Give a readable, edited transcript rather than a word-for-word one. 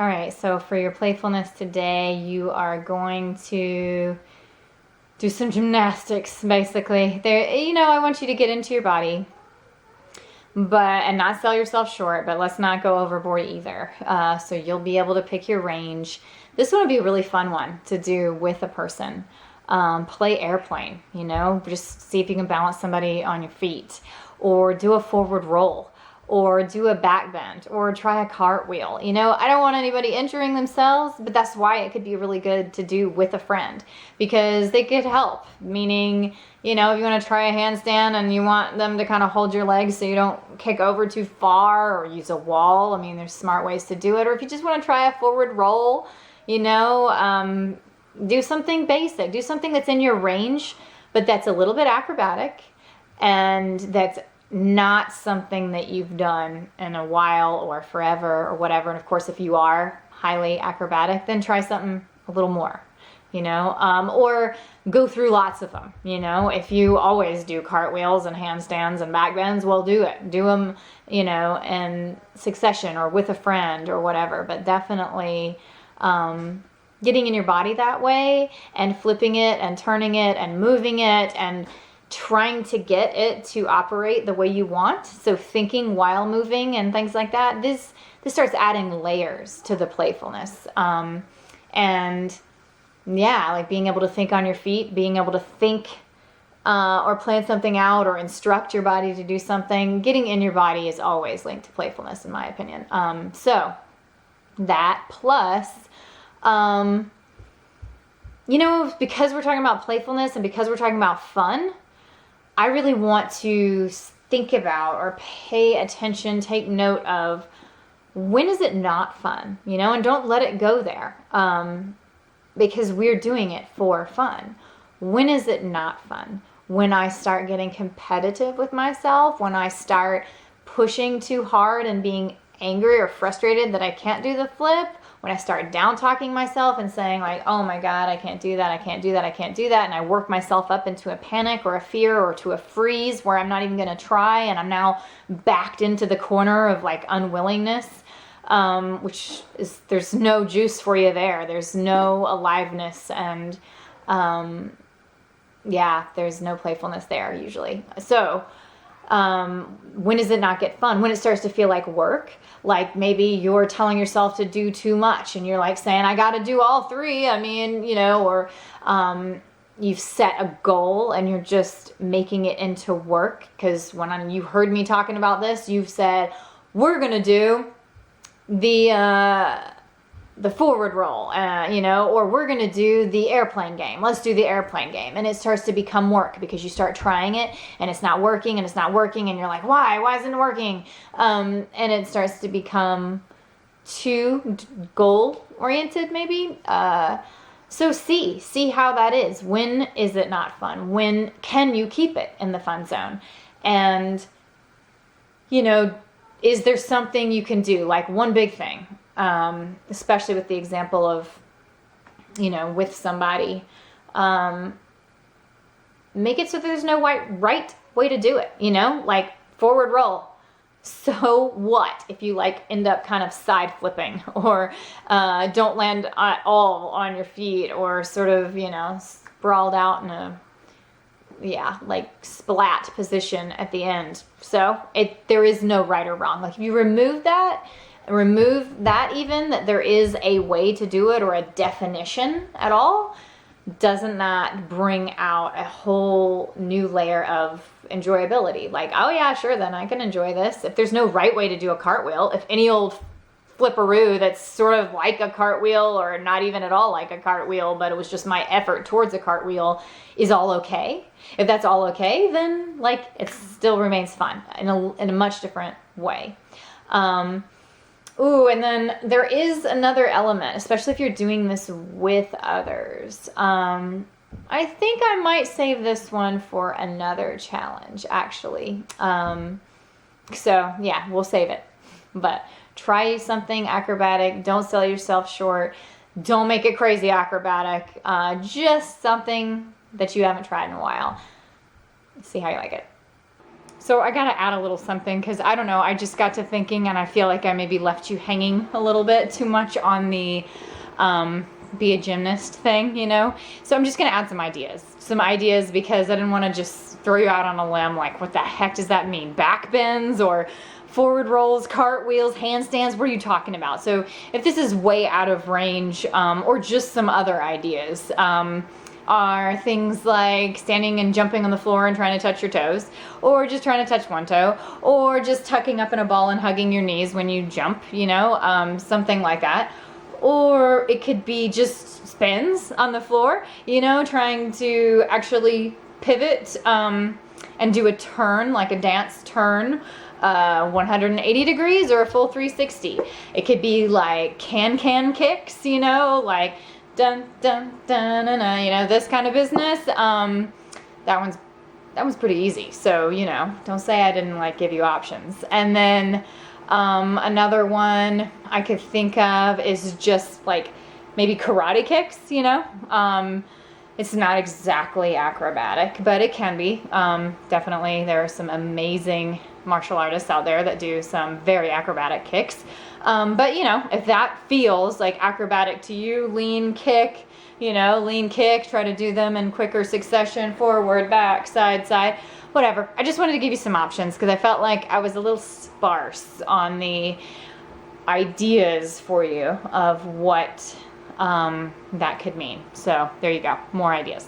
All right, so for your playfulness today, you are going to do some gymnastics, basically. I want you to get into your body, and not sell yourself short, but let's not go overboard either. So you'll be able to pick your range. This one would be a really fun one to do with a person. Play airplane, just see if you can balance somebody on your feet, or do a forward roll, or do a back bend, or try a cartwheel. I don't want anybody injuring themselves, but that's why it could be really good to do with a friend, because they could help. Meaning, if you want to try a handstand and you want them to kind of hold your legs so you don't kick over too far, or use a wall. There's smart ways to do it. Or if you just want to try a forward roll, do something basic. Do something that's in your range, but that's a little bit acrobatic, and that's not something that you've done in a while or forever or whatever. And of course, if you are highly acrobatic, then try something a little more, or go through lots of them. If you always do cartwheels and handstands and back bends, well, do them, in succession or with a friend or whatever. But definitely, getting in your body that way and flipping it and turning it and moving it and trying to get it to operate the way you want. So thinking while moving and things like that. This starts adding layers to the playfulness. And yeah, like being able to think on your feet, being able to think or plan something out or instruct your body to do something. Getting in your body is always linked to playfulness, in my opinion. So that plus, because we're talking about playfulness and because we're talking about fun, I really want to think about or pay attention, take note of, when is it not fun, and don't let it go there, because we're doing it for fun. When is it not fun? When I start getting competitive with myself, when I start pushing too hard and being angry or frustrated that I can't do the flip, when I start down talking myself and saying like, oh my God, I can't do that, I can't do that, I can't do that. And I work myself up into a panic or a fear or to a freeze where I'm not even going to try. And I'm now backed into the corner of like unwillingness, which is, there's no juice for you there. There's no aliveness and, there's no playfulness there usually. So, when does it not get fun? When it starts to feel like work, like maybe you're telling yourself to do too much and you're like saying, I got to do all three. Or you've set a goal and you're just making it into work. Because you heard me talking about this, you've said, we're going to do the forward roll, or we're going to do the airplane game. Let's do the airplane game. And it starts to become work because you start trying it and it's not working and it's not working. And you're like, why isn't it working? And it starts to become too goal oriented maybe. So see how that is. When is it not fun? When can you keep it in the fun zone? And, is there something you can do? Like one big thing. Especially with the example of, with somebody, make it so there's no right way to do it, like forward roll. So what if you end up kind of side flipping or, don't land at all on your feet or sort of, sprawled out in a, splat position at the end. So there is no right or wrong. Like if you remove that even, that there is a way to do it or a definition at all, doesn't that bring out a whole new layer of enjoyability? Like, oh yeah, sure, then I can enjoy this. If there's no right way to do a cartwheel, if any old flipperoo that's sort of like a cartwheel or not even at all like a cartwheel, but it was just my effort towards a cartwheel, is all okay. If that's all okay, then it still remains fun in a much different way. And then there is another element, especially if you're doing this with others. I think I might save this one for another challenge, actually. So yeah, we'll save it. But try something acrobatic. Don't sell yourself short. Don't make it crazy acrobatic. Just something that you haven't tried in a while. See how you like it. So I got to add a little something because I don't know, I just got to thinking and I feel like I maybe left you hanging a little bit too much on the be a gymnast thing, you know? So I'm just going to add some ideas because I didn't want to just throw you out on a limb like, what the heck does that mean? Back bends or forward rolls, cartwheels, handstands, what are you talking about? So if this is way out of range or just some other ideas, are things like standing and jumping on the floor and trying to touch your toes, or just trying to touch one toe, or just tucking up in a ball and hugging your knees when you jump, you know, something like that. Or it could be just spins on the floor, you know, trying to actually pivot and do a turn, like a dance turn, 180 degrees or a full 360. It could be like can kicks, you know, like dun dun dun dun, dun, you know, this kind of business. That one's pretty easy. So, you know, don't say I didn't like give you options. And then another one I could think of is just like maybe karate kicks, you know. It's not exactly acrobatic, but it can be. Definitely there are some amazing martial artists out there that do some very acrobatic kicks. But you know, if that feels like acrobatic to you, lean kick, you know, lean kick, try to do them in quicker succession, forward, back, side, side, whatever. I just wanted to give you some options because I felt like I was a little sparse on the ideas for you of what that could mean. So there you go, more ideas.